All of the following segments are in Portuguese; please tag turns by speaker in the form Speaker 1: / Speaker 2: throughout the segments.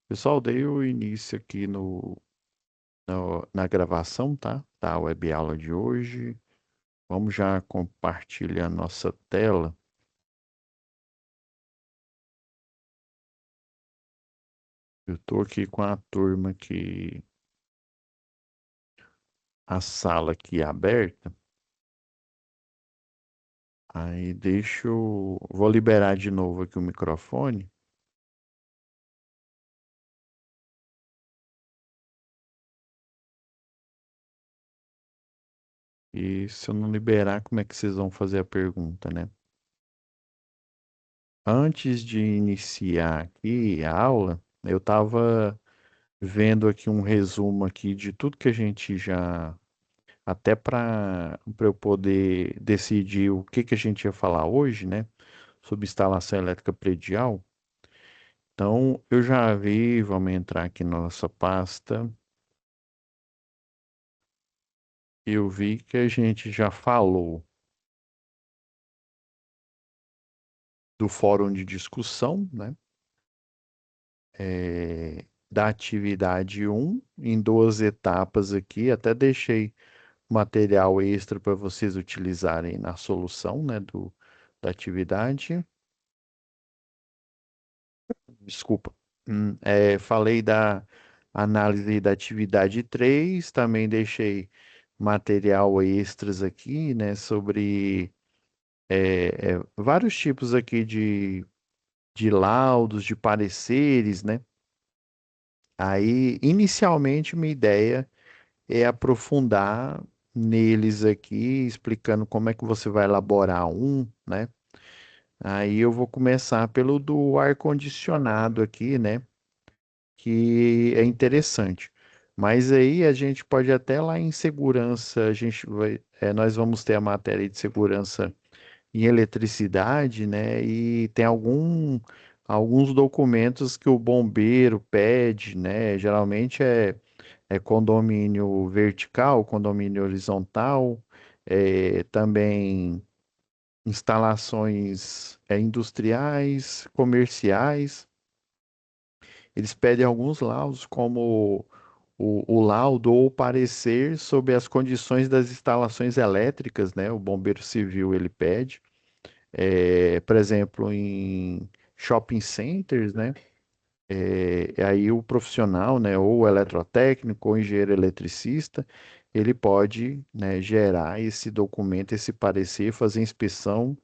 Speaker 1: Pessoal, dei o início aqui na gravação, tá? Da web aula de hoje. Vamos já compartilhar nossa tela. Eu tô aqui com a turma aqui, a sala aqui aberta. Aí vou liberar de novo aqui o microfone. E se eu não liberar, como é que vocês vão fazer a pergunta, né? Antes de iniciar aqui a aula, eu estava vendo aqui um resumo aqui de tudo que a gente já até para eu poder decidir o que que a gente ia falar hoje, né, sobre instalação elétrica predial. Então, eu já vi, vamos entrar aqui na nossa pasta. Eu vi que a gente já falou do fórum de discussão, né, da atividade um em duas etapas aqui. Até deixei material extra para vocês utilizarem na solução, né, da atividade. Desculpa. Falei da análise da atividade 3. Também deixei material extras aqui, né, sobre vários tipos aqui de laudos, de pareceres, né? Aí, inicialmente, minha ideia é aprofundar neles aqui, explicando como é que você vai elaborar um, né? Aí eu vou começar pelo do ar-condicionado aqui, né? Que é interessante. Mas aí a gente pode até lá em segurança, nós vamos ter a matéria de segurança em eletricidade, né? E tem alguns documentos que o bombeiro pede, né? Geralmente é condomínio vertical, condomínio horizontal, também instalações industriais, comerciais. Eles pedem alguns laudos, como o laudo ou o parecer sobre as condições das instalações elétricas, né? O bombeiro civil ele pede, por exemplo, em shopping centers, né? Aí o profissional, né? Ou o eletrotécnico ou engenheiro eletricista, ele pode, né, gerar esse documento, esse parecer, fazer inspeção.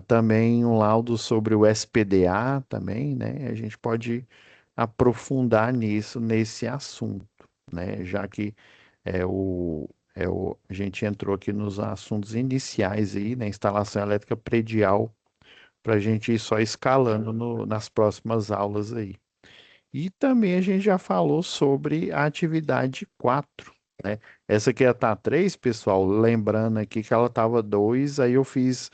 Speaker 1: Também um laudo sobre o SPDA também, né? A gente pode aprofundar nesse assunto, né? Já que a gente entrou aqui nos assuntos iniciais aí, né? Instalação elétrica predial, para a gente ir só escalando nas próximas aulas aí. E também a gente já falou sobre a atividade 4, né? Essa aqui é a tá 3, pessoal. Lembrando aqui que ela estava 2, aí eu fiz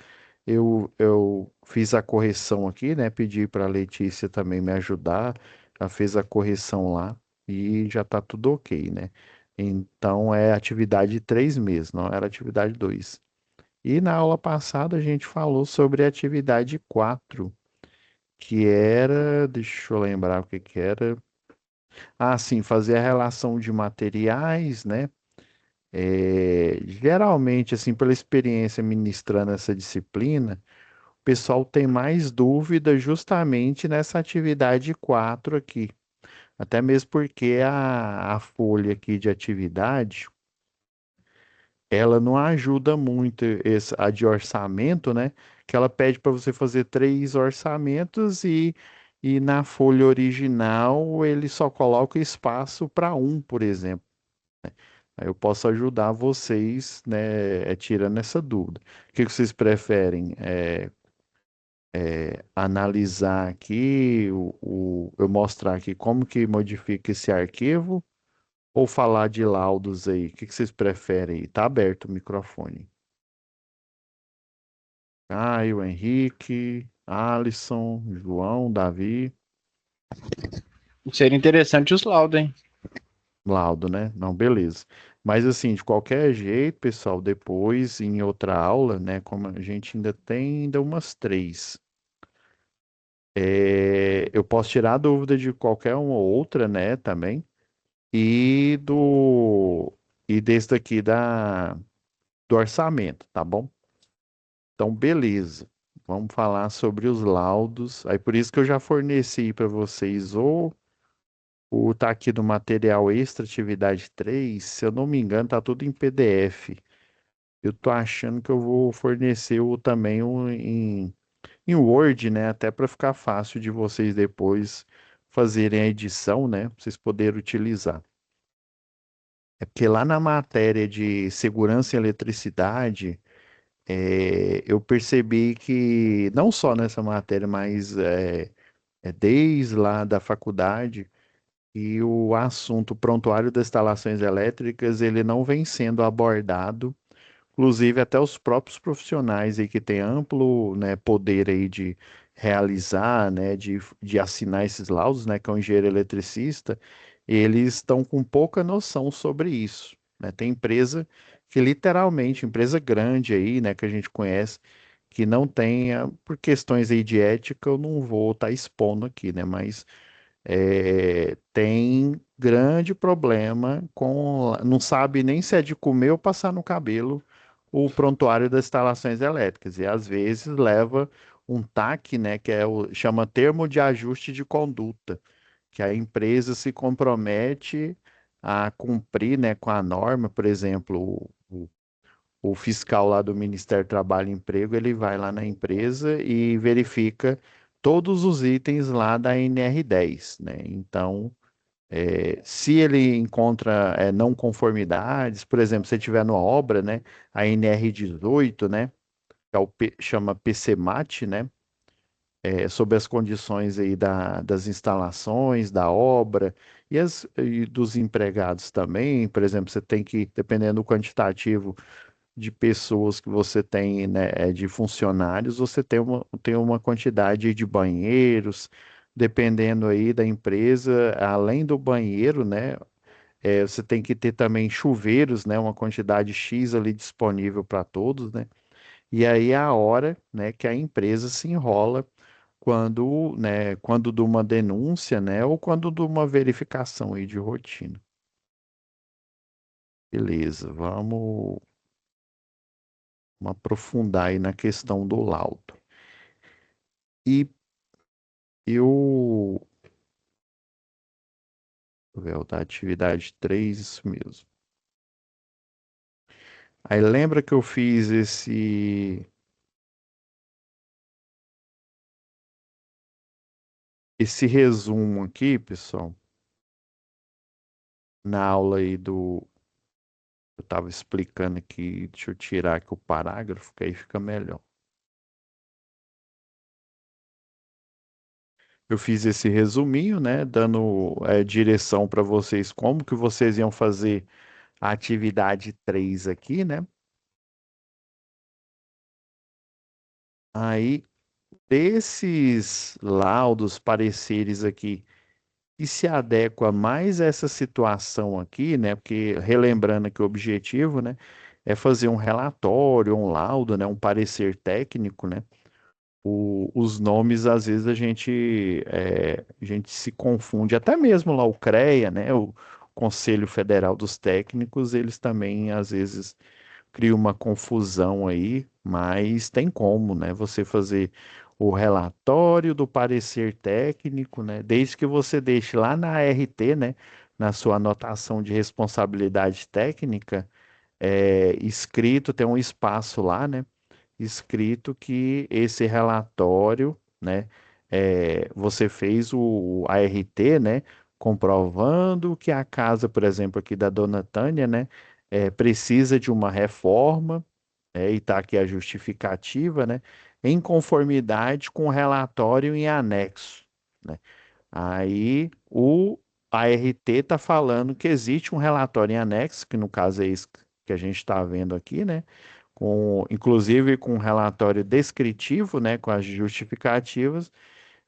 Speaker 1: a correção aqui, né? Pedi para a Letícia também me ajudar. Ela fez a correção lá e já tá tudo ok, né? Então é atividade 3 mesmo, não era atividade 2. E na aula passada a gente falou sobre a atividade 4, que era, deixa eu lembrar o que que era. Ah, sim, fazer a relação de materiais, né? Geralmente, assim, pela experiência ministrando essa disciplina, o pessoal tem mais dúvida justamente nessa atividade 4 aqui. Até mesmo porque a folha aqui de atividade, ela não ajuda muito a de orçamento, né? Que ela pede para você fazer três orçamentos e na folha original ele só coloca espaço para um, por exemplo. Aí eu posso ajudar vocês, né, tirando essa dúvida. O que que vocês preferem? Analisar aqui, eu mostrar aqui como que modifica esse arquivo ou falar de laudos aí? O que que vocês preferem? Tá aberto o microfone. Caio, Henrique, Alisson, João, Davi,
Speaker 2: Seria interessante os laudos, hein?
Speaker 1: laudo, né? Não, beleza. Mas assim, de qualquer jeito, pessoal, depois em outra aula, né? Como a gente ainda tem ainda umas três. Eu posso tirar a dúvida de qualquer uma ou outra, né, também. E do e desse daqui do orçamento, tá bom? Então, beleza. Vamos falar sobre os laudos. Aí por isso que eu já forneci para vocês o tá aqui do material extra atividade 3. Se eu não me engano, tá tudo em PDF. Eu tô achando que eu vou fornecer também em Word, né? Até para ficar fácil de vocês depois fazerem a edição, né? Pra vocês poderem utilizar. É porque lá na matéria de segurança e eletricidade, eu percebi que, não só nessa matéria, mas desde lá da faculdade, e o assunto prontuário das instalações elétricas, ele não vem sendo abordado. Inclusive, até os próprios profissionais aí que têm amplo, né, poder aí de realizar, né, de assinar esses laudos, né, que é o engenheiro eletricista, eles estão com pouca noção sobre isso, né? Tem empresa que literalmente, empresa grande aí, né, que a gente conhece, que não tenha, por questões aí de ética, eu não vou estar expondo aqui, né, mas tem grande problema com, não sabe nem se é de comer ou passar no cabelo o prontuário das instalações elétricas. E às vezes leva um TAC, né, que chama termo de ajuste de conduta, que a empresa se compromete a cumprir, né, com a norma, por exemplo, o fiscal lá do Ministério do Trabalho e Emprego, ele vai lá na empresa e verifica todos os itens lá da NR10, né? Então, se ele encontra não conformidades, por exemplo, se tiver numa obra, né, a NR18, né, que é chama PCMAT, né, sobre as condições aí das instalações, da obra e dos empregados também, por exemplo, você tem que, dependendo do quantitativo de pessoas que você tem, né, de funcionários, você tem uma quantidade de banheiros, dependendo aí da empresa, além do banheiro, né, você tem que ter também chuveiros, né, uma quantidade X ali disponível para todos, né, e aí é a hora, né, que a empresa se enrola quando de uma denúncia, né, ou quando de uma verificação aí de rotina. Beleza, vamos aprofundar aí na questão do laudo. E eu, da atividade 3 isso mesmo. Aí lembra que eu fiz esse resumo aqui, pessoal, na aula aí eu estava explicando aqui, deixa eu tirar aqui o parágrafo, que aí fica melhor. Eu fiz esse resuminho, né, dando direção para vocês como que vocês iam fazer a atividade 3 aqui, né? Aí, desses laudos, pareceres aqui, que se adequa mais a essa situação aqui, né? Porque, relembrando que o objetivo, né, é fazer um relatório, um laudo, né, um parecer técnico, né? Os nomes, às vezes, a gente se confunde, até mesmo lá o CREA, né? O Conselho Federal dos Técnicos, eles também, às vezes, cria uma confusão aí, mas tem como, né? Você fazer o relatório do parecer técnico, né? Desde que você deixe lá na RT, né? Na sua anotação de responsabilidade técnica, escrito, tem um espaço lá, né? Escrito que esse relatório, né? Você fez o ART, né? Comprovando que a casa, por exemplo, aqui da Dona Tânia, né? Precisa de uma reforma, e está aqui a justificativa, né? Em conformidade com o relatório em anexo, né? Aí o ART está falando que existe um relatório em anexo, que no caso é isso que a gente está vendo aqui, né? Inclusive com um relatório descritivo, né? Com as justificativas,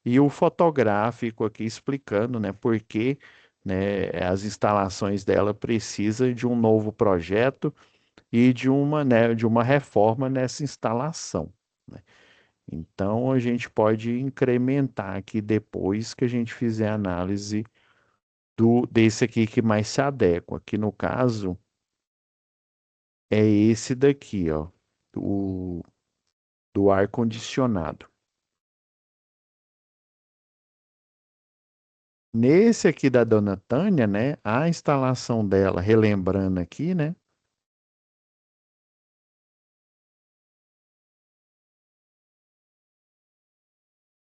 Speaker 1: e o fotográfico aqui explicando, né? Por que, né, as instalações dela precisam de um novo projeto e de uma, né, de uma reforma nessa instalação, né? Então, a gente pode incrementar aqui depois que a gente fizer a análise desse aqui que mais se adequa. Aqui no caso, é esse daqui, ó, do, do ar-condicionado. Nesse aqui da Dona Tânia, né, a instalação dela, relembrando aqui, né,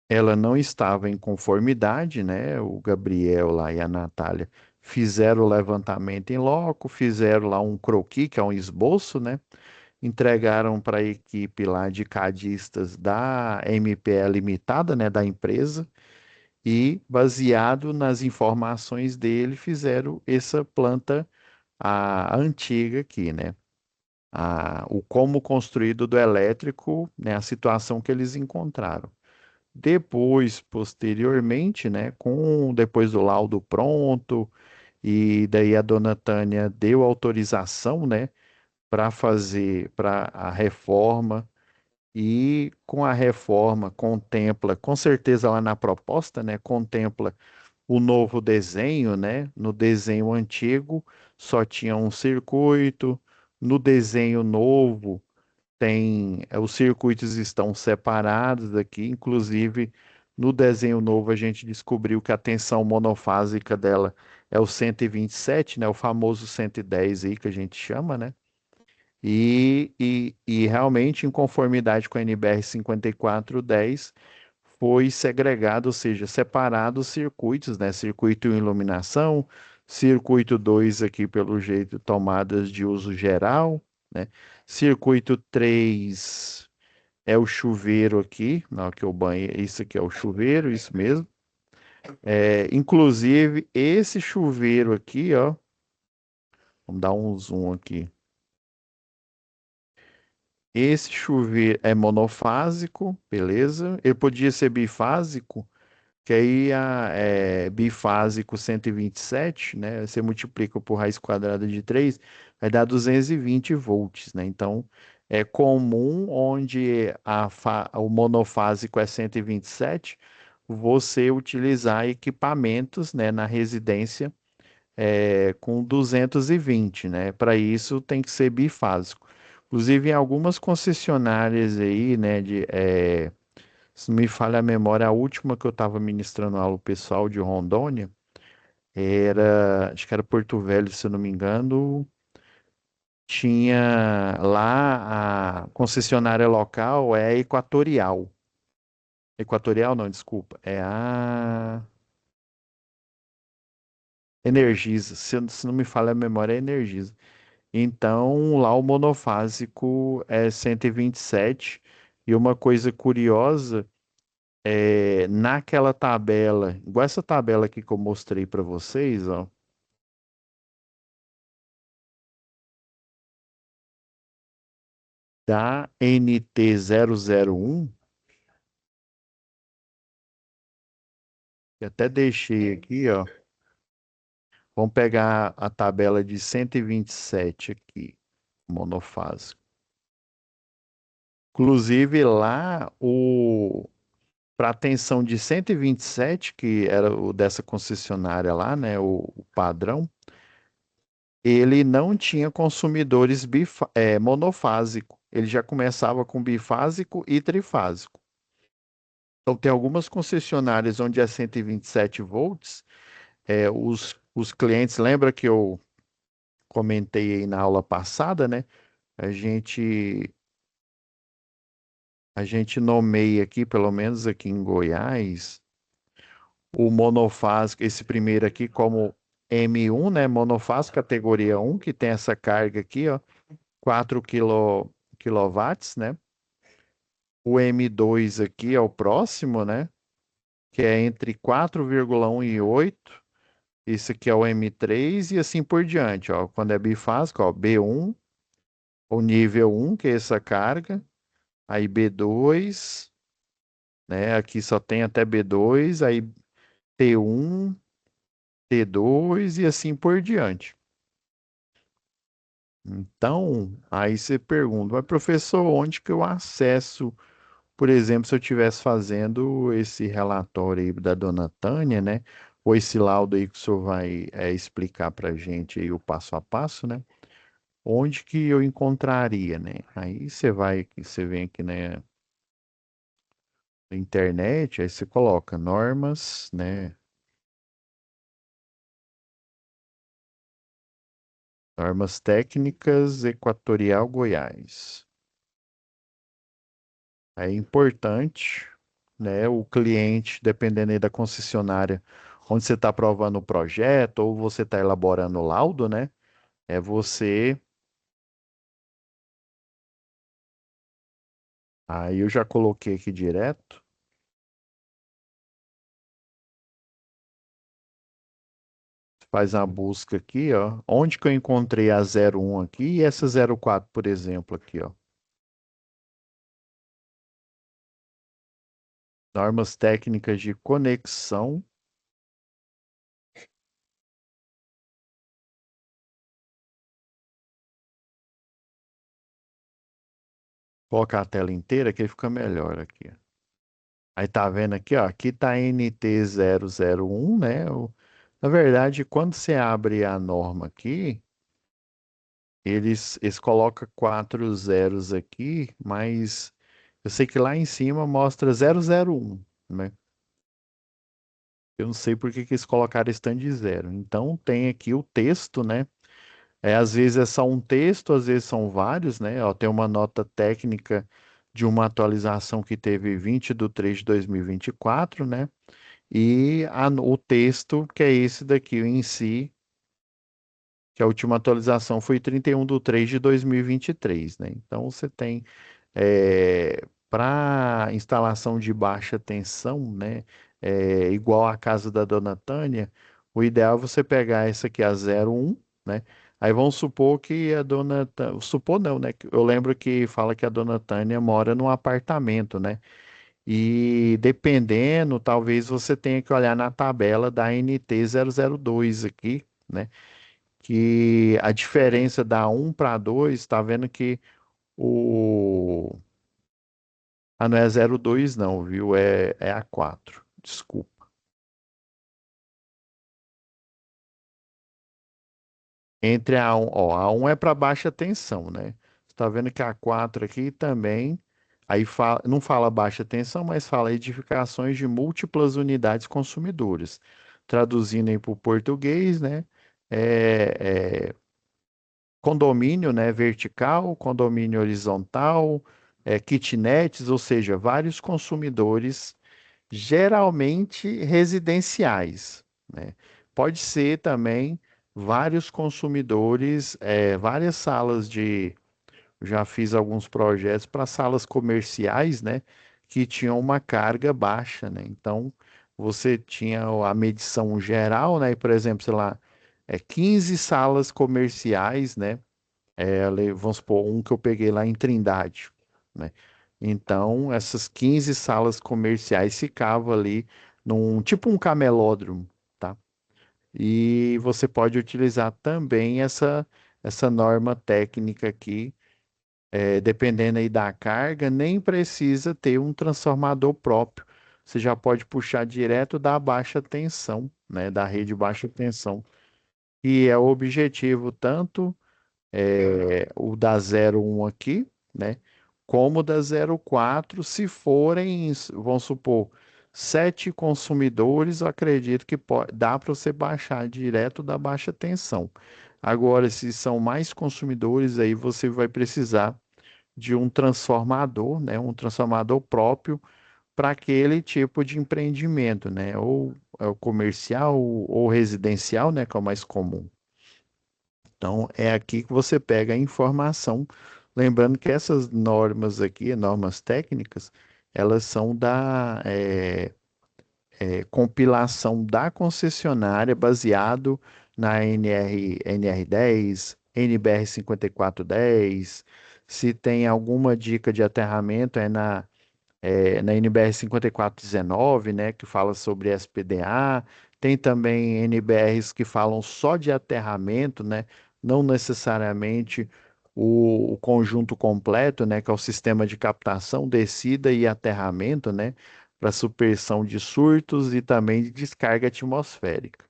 Speaker 1: ela não estava em conformidade, né? O Gabriel lá e a Natália fizeram o levantamento em loco, fizeram lá um croquis, que é um esboço, né? Entregaram para a equipe lá de cadistas da MPE Limitada, né, da empresa, e baseado nas informações dele, fizeram essa planta a antiga aqui, né? O como construído do elétrico, né, a situação que eles encontraram. Depois, posteriormente, né, depois do laudo pronto, e daí a dona Tânia deu autorização, né, para fazer para a reforma, e com a reforma contempla, com certeza lá na proposta, né, contempla o novo desenho, né? No desenho antigo só tinha um circuito, no desenho novo os circuitos estão separados aqui, inclusive no desenho novo a gente descobriu que a tensão monofásica dela é o 127, né? O famoso 110 aí que a gente chama, né? E realmente, em conformidade com a NBR 5410, foi segregado, ou seja, separado os circuitos, né? Circuito 1 iluminação, circuito 2 aqui, pelo jeito, tomadas de uso geral, né? Circuito 3 é o chuveiro aqui, não, que o banho, isso aqui é o chuveiro, isso mesmo. Inclusive, esse chuveiro aqui, ó, vamos dar um zoom aqui. Esse chuveiro é monofásico, beleza? Ele podia ser bifásico, que aí é bifásico 127, né? Você multiplica por raiz quadrada de 3, vai dar 220 volts, né? Então, é comum onde o monofásico é 127, você utilizar equipamentos, né, na residência com 220, né? Para isso tem que ser bifásico. Inclusive, em algumas concessionárias aí, né, se não me falha a memória, a última que eu estava ministrando aula ao pessoal de Rondônia acho que era Porto Velho, se eu não me engano, tinha lá a concessionária local é a Equatorial. Equatorial não, desculpa, é a Energisa, se não me falha a memória, é Energisa. Então, lá o monofásico é 127. E uma coisa curiosa naquela tabela, igual essa tabela aqui que eu mostrei para vocês, ó, da NT 001, que até deixei aqui, ó. Vamos pegar a tabela de 127 aqui, monofásico. Inclusive lá para a tensão de 127, que era o dessa concessionária lá, né, o padrão, ele não tinha consumidores monofásico. Ele já começava com bifásico e trifásico. Então, tem algumas concessionárias onde é 127 volts. Os clientes, lembra que eu comentei aí na aula passada, né? A gente, a gente nomeia aqui, pelo menos aqui em Goiás, o monofásico, esse primeiro aqui, como M1, né? Monofásico categoria 1, que tem essa carga aqui, ó, 4 quilowatts, né? O M2 aqui é o próximo, né? Que é entre 4,1 e 8. Esse aqui é o M3 e assim por diante, ó. Quando é bifásico, ó, B1, o nível 1, que é essa carga. Aí B2, né? Aqui só tem até B2, aí T1, T2 e assim por diante. Então, aí você pergunta, mas professor, onde que eu acesso por exemplo, se eu estivesse fazendo esse relatório aí da dona Tânia, né? Ou esse laudo aí que o senhor vai explicar para a gente aí o passo a passo, né? Onde que eu encontraria, né? Aí você vem aqui, né, na internet, aí você coloca normas, né? Normas técnicas Equatorial Goiás. É importante, né, o cliente, dependendo aí da concessionária, onde você está aprovando o projeto ou você está elaborando o laudo, né? É você. Aí eu já coloquei aqui direto. Faz a busca aqui, ó. Onde que eu encontrei a 01 aqui e essa 04, por exemplo, aqui, ó. Normas técnicas de conexão. Colocar a tela inteira que aí fica melhor aqui. Aí tá vendo aqui, ó. Aqui tá NT001, né? Na verdade, quando você abre a norma aqui, eles colocam quatro zeros aqui, mas eu sei que lá em cima mostra 001, né? Eu não sei por que que eles colocaram stand zero. Então tem aqui o texto, né? Às vezes é só um texto, às vezes são vários, né? Ó, tem uma nota técnica de uma atualização que teve 20/3/2024, né? E o texto, que é esse daqui em si, que a última atualização foi 31/3/2023, né? Então você tem para instalação de baixa tensão, né? Igual a casa da Dona Tânia, o ideal é você pegar essa aqui, a 01, né? Aí vamos supor que a Dona Tânia, supor não, né? Eu lembro que fala que a Dona Tânia mora num apartamento, né? E dependendo, talvez você tenha que olhar na tabela da NT002 aqui, né? Que a diferença da 1 para 2, está vendo que o não é 02 não, viu? É a 4. Desculpa. Entre a 1, ó, a 1 é para baixa tensão, né? Você tá vendo que a 4 aqui também, aí não fala baixa tensão, mas fala edificações de múltiplas unidades consumidoras. Traduzindo aí para o português, né? É condomínio, né? Vertical, condomínio horizontal, kitnets, ou seja, vários consumidores geralmente residenciais, né? Pode ser também vários consumidores, várias salas de. Já fiz alguns projetos para salas comerciais, né? Que tinham uma carga baixa, né? Então, você tinha a medição geral, né? E, por exemplo, sei lá, 15 salas comerciais, né? Vamos supor, um que eu peguei lá em Trindade, né? Então, essas 15 salas comerciais ficavam ali num tipo um camelódromo, tá? E você pode utilizar também essa norma técnica aqui, dependendo aí da carga, nem precisa ter um transformador próprio. Você já pode puxar direto da baixa tensão, né? Da rede baixa tensão. E é o objetivo tanto o da 01 aqui, né? Como o da 04, se forem, vamos supor, 7 consumidores, eu acredito que dá para você baixar direto da baixa tensão. Agora, se são mais consumidores, aí você vai precisar de um transformador, né? Um transformador próprio para aquele tipo de empreendimento, né? Ou é o comercial ou residencial, né? Que é o mais comum. Então, é aqui que você pega a informação. Lembrando que essas normas aqui, normas técnicas, elas são da compilação da concessionária baseado na NR10, NBR 5410. Se tem alguma dica de aterramento, na NBR 5419, né, que fala sobre SPDA. Tem também NBRs que falam só de aterramento, né, não necessariamente o conjunto completo, né, que é o sistema de captação, descida e aterramento, né, para supressão de surtos e também de descarga atmosférica.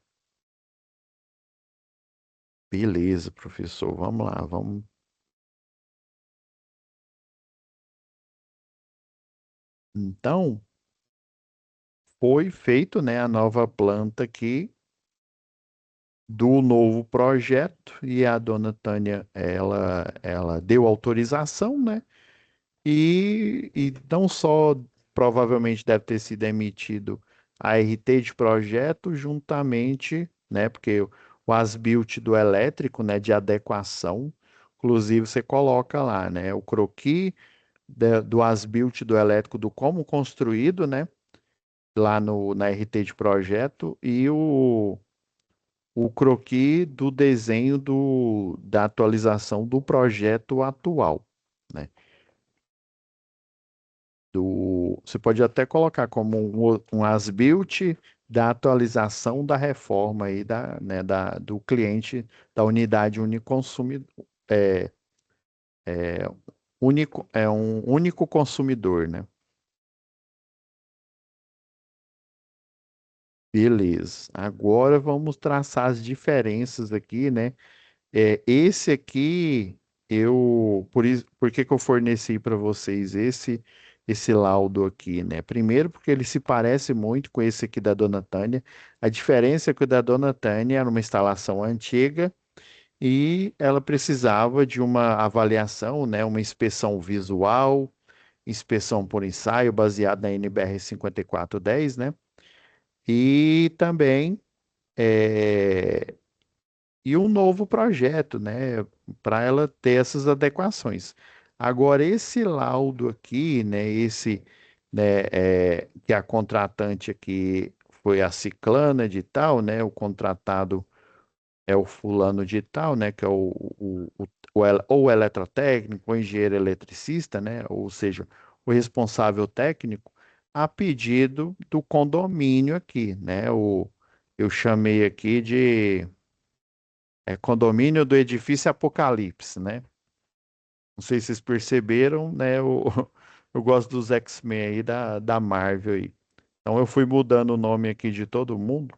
Speaker 1: Beleza, professor, vamos lá, vamos. Então, foi feito, né, a nova planta aqui do novo projeto e a dona Tânia, ela deu autorização, né? E não só provavelmente deve ter sido emitido a RT de projeto juntamente, né? Porque o as-built do elétrico, né? De adequação, inclusive você coloca lá, né? O croquis do as-built do elétrico do como construído, né? Lá no, na RT de projeto e o croquis do desenho da atualização do projeto atual, né? Você pode até colocar como um as-built da atualização da reforma aí né, do cliente da unidade uniconsumidor, é, é um único consumidor, né? Beleza. Agora vamos traçar as diferenças aqui, né? Esse aqui, por que que eu forneci para vocês esse laudo aqui, né? Primeiro, porque ele se parece muito com esse aqui da Dona Tânia. A diferença é que o da Dona Tânia era uma instalação antiga e ela precisava de uma avaliação, né? Uma inspeção visual, inspeção por ensaio, baseada na NBR 5410, né? E também é, e um novo projeto, né, para ela ter essas adequações. Agora, esse laudo aqui, né, né, que a contratante aqui foi a ciclana de tal, né, o contratado é o fulano de tal, né, que é ou eletrotécnico, ou engenheiro eletricista, né, ou seja, o responsável técnico, a pedido do condomínio aqui, né, eu chamei aqui de condomínio do edifício Apocalipse, né? Não sei se vocês perceberam, né? Eu gosto dos X-Men aí da Marvel aí. Então eu fui mudando o nome aqui de todo mundo.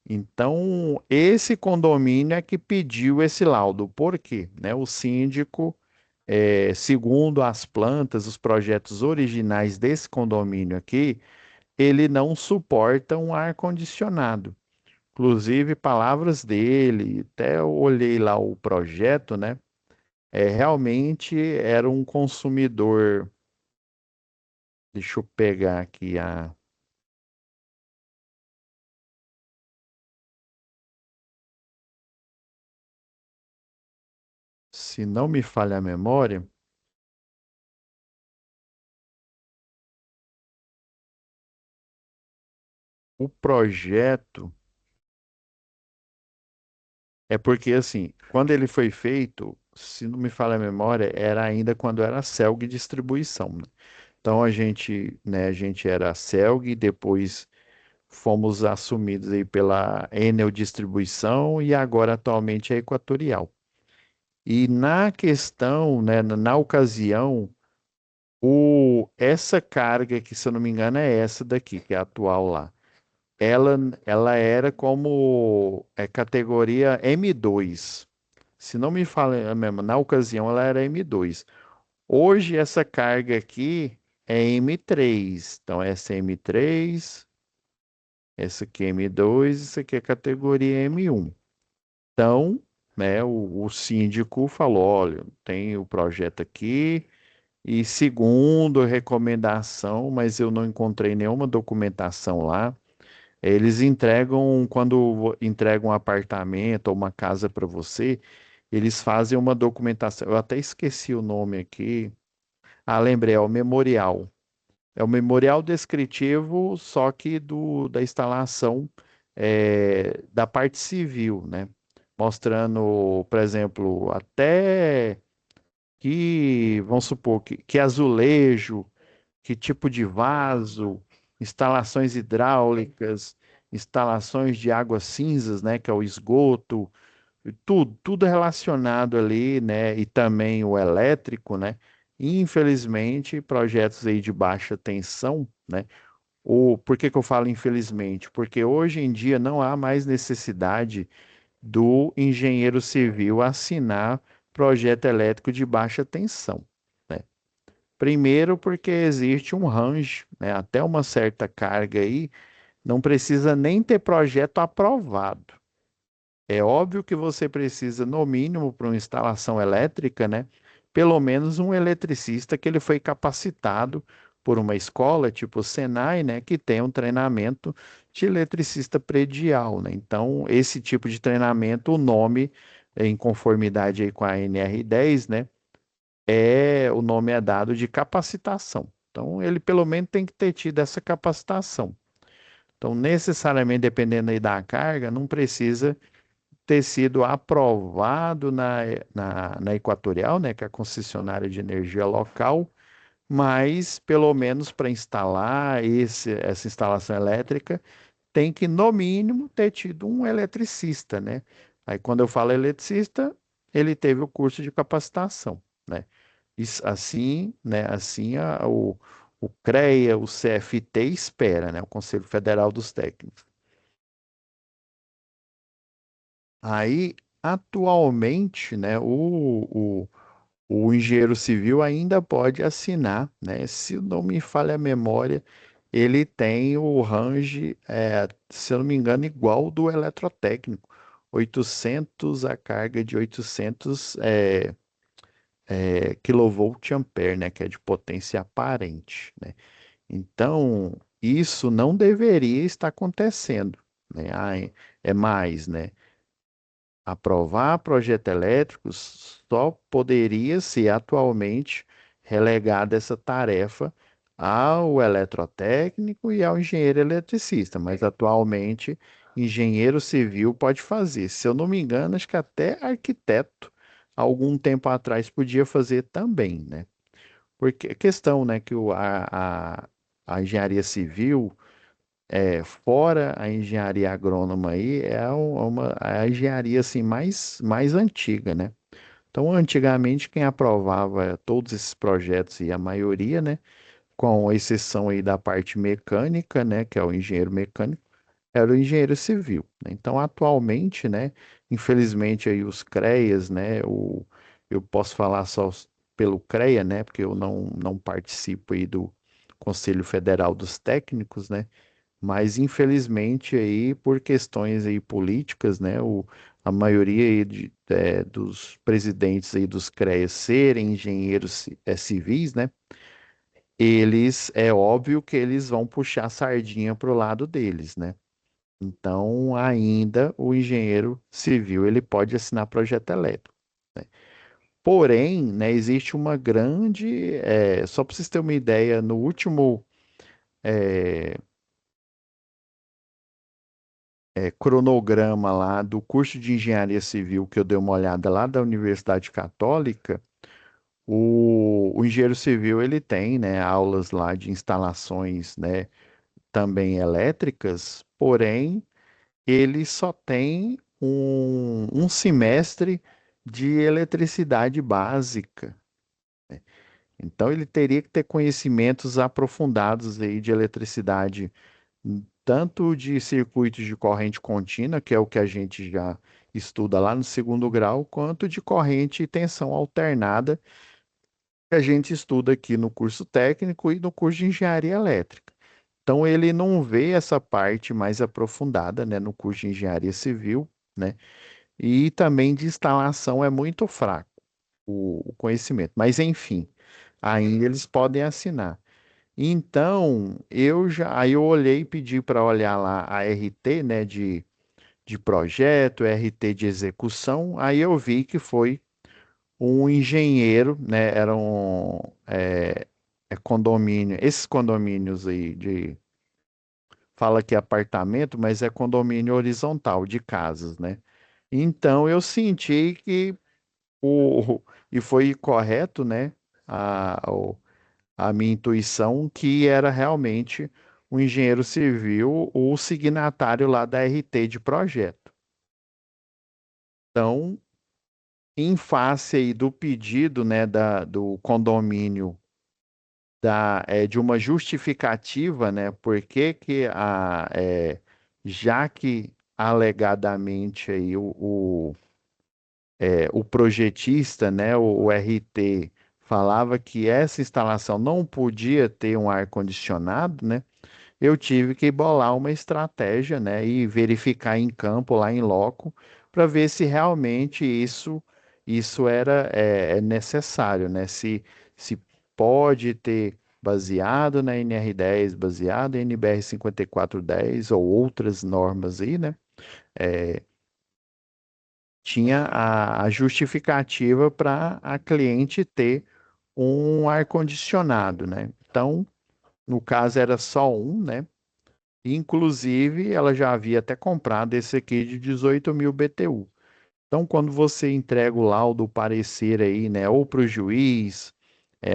Speaker 1: Então, esse condomínio é que pediu esse laudo. Por quê? Né? O síndico, segundo as plantas, os projetos originais desse condomínio aqui, ele não suporta um ar-condicionado. Inclusive, palavras dele, até eu olhei lá o projeto, né? Realmente era um consumidor. Deixa eu pegar aqui Se não me falha a memória, o projeto é porque assim, quando ele foi feito, se não me falha a memória, era ainda quando era Celg distribuição, né? Então a gente era Celg, depois fomos assumidos aí pela Enel Distribuição e agora atualmente é Equatorial. E na questão, né, na ocasião, essa carga, que se eu não me engano é essa daqui, que é a atual lá, ela, ela era como categoria M2. Se não me fala mesmo, na ocasião ela era M2. Hoje essa carga aqui é M3. Então essa é M3, essa aqui é M2, isso aqui é categoria M1. Então, né, o síndico falou, olha, tem o projeto aqui, e segundo a recomendação, mas eu não encontrei nenhuma documentação lá, eles entregam, quando entregam um apartamento ou uma casa para você, eles fazem uma documentação, eu até esqueci o nome aqui, lembrei, é o memorial. É o memorial descritivo, só que da instalação da parte civil, né? Mostrando, por exemplo, até vamos supor, que azulejo, que tipo de vaso, instalações hidráulicas, instalações de águas cinzas, né? Que é o esgoto, tudo relacionado ali, né? E também o elétrico, né? Infelizmente, projetos aí de baixa tensão, né? Por que que eu falo infelizmente? Porque hoje em dia não há mais necessidade do engenheiro civil assinar projeto elétrico de baixa tensão, né? Primeiro, porque existe um range, né? Até uma certa carga aí, não precisa nem ter projeto aprovado. É óbvio que você precisa, no mínimo, para uma instalação elétrica, né? Pelo menos um eletricista que ele foi capacitado por uma escola, tipo o Senai, né? Que tem um treinamento de eletricista predial, né? Então, esse tipo de treinamento, o nome, em conformidade aí com a NR10, né? O nome é dado de capacitação. Então, ele pelo menos tem que ter tido essa capacitação. Então, necessariamente, dependendo aí da carga, não precisa ter sido aprovado na Equatorial, né, que é a concessionária de energia local, mas pelo menos para instalar essa instalação elétrica, tem que, no mínimo, ter tido um eletricista, né? Aí, quando eu falo eletricista, ele teve o curso de capacitação, né? Assim, né? Assim, o CREA, o CFT espera, né? O Conselho Federal dos Técnicos. Aí, atualmente, né, o engenheiro civil ainda pode assinar, né? Se não me falha a memória, ele tem o range, se eu não me engano, igual ao do eletrotécnico. 800, a carga de 800 kilovolt-ampere, né? Que é de potência aparente, né? Então, isso não deveria estar acontecendo, né? É mais, né? Aprovar projeto elétrico só poderia ser atualmente relegada essa tarefa ao eletrotécnico e ao engenheiro eletricista, mas atualmente engenheiro civil pode fazer. Se eu não me engano, acho que até arquiteto, algum tempo atrás, podia fazer também, né? Porque a questão, né, que a engenharia civil fora a engenharia agrônoma aí, é a engenharia assim mais antiga, né? Então, antigamente, quem aprovava todos esses projetos, e a maioria, né, com exceção aí da parte mecânica, né, que é o engenheiro mecânico, era o engenheiro civil, né? Então, atualmente, né, infelizmente aí os CREAs, né, eu posso falar só pelo CREA, né, porque eu não participo aí do Conselho Federal dos Técnicos, né? Mas infelizmente aí por questões aí políticas, né, a maioria aí dos presidentes aí dos CREAs serem engenheiros civis, né, eles é óbvio que eles vão puxar a sardinha para o lado deles, né? Então ainda o engenheiro civil ele pode assinar projeto elétrico, né? Porém, né, existe uma grande, só para vocês terem uma ideia, no último é, cronograma lá do curso de engenharia civil que eu dei uma olhada lá da Universidade Católica, o engenheiro civil ele tem, né, aulas lá de instalações, né, também elétricas, porém ele só tem um semestre de eletricidade básica. Então ele teria que ter conhecimentos aprofundados aí de eletricidade tanto de circuitos de corrente contínua, que é o que a gente já estuda lá no segundo grau, quanto de corrente e tensão alternada, que a gente estuda aqui no curso técnico e no curso de engenharia elétrica. Então, ele não vê essa parte mais aprofundada, né, no curso de engenharia civil, né, e também de instalação é muito fraco o conhecimento. Mas, enfim, ainda eles podem assinar. Então, aí eu olhei e pedi para olhar lá a RT, né, de projeto, RT de execução, aí eu vi que foi um engenheiro, né, condomínio, esses condomínios aí fala que é apartamento, mas é condomínio horizontal de casas, né? Então eu senti que e foi correto, né? A minha intuição que era realmente o engenheiro civil, o signatário lá da RT de projeto. Então, em face aí do pedido, né, do condomínio de uma justificativa, né, por que que já que alegadamente aí o projetista, né, o RT, falava que essa instalação não podia ter um ar-condicionado, né, eu tive que bolar uma estratégia, né, e verificar em campo, lá em loco, para ver se realmente isso era necessário, né, se pode ter baseado na NR10, baseado em NBR 5410 ou outras normas aí, né, tinha a justificativa para a cliente ter um ar-condicionado, né? Então, no caso era só um, né? Inclusive, ela já havia até comprado esse aqui de 18.000 BTU. Então, quando você entrega o laudo, o parecer aí, né, ou para o juiz,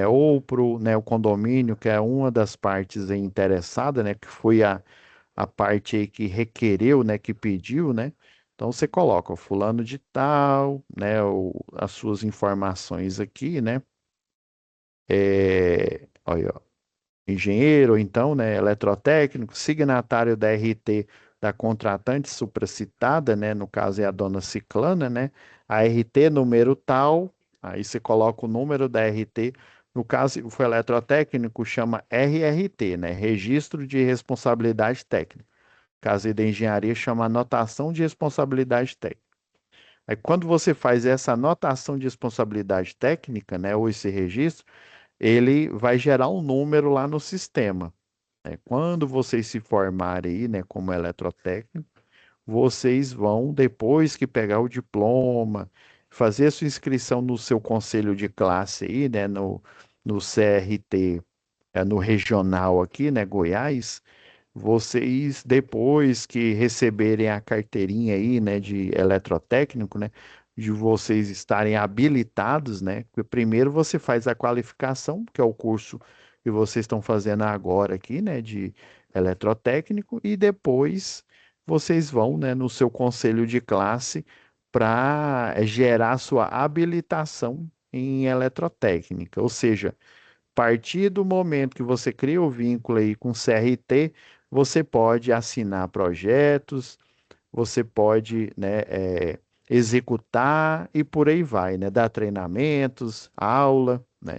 Speaker 1: ou para o condomínio, que é uma das partes aí interessada, né, que foi a parte aí que requereu, né, que pediu, né? Então você coloca o fulano de tal, né, as suas informações aqui, né? Olha, ó, engenheiro, ou então, né, eletrotécnico, signatário da RT da contratante supracitada, né, no caso é a dona Ciclana, né, a RT número tal, aí você coloca o número da RT, no caso, o eletrotécnico chama RRT, né, Registro de Responsabilidade Técnica. Caso da engenharia chama anotação de responsabilidade técnica. Aí, quando você faz essa anotação de responsabilidade técnica, né, ou esse registro, ele vai gerar um número lá no sistema, né? Quando vocês se formarem aí, né, como eletrotécnico, vocês vão, depois que pegar o diploma, fazer a sua inscrição no seu conselho de classe aí, né, no CRT, no regional aqui, né, Goiás, vocês, depois que receberem a carteirinha aí, né, de eletrotécnico, né, de vocês estarem habilitados, né, porque primeiro você faz a qualificação, que é o curso que vocês estão fazendo agora aqui, né, de eletrotécnico, e depois vocês vão, né, no seu conselho de classe para gerar sua habilitação em eletrotécnica, ou seja, partir do momento que você cria o vínculo aí com o CRT, você pode assinar projetos, você pode, né, executar e por aí vai, né, dar treinamentos, aula, né,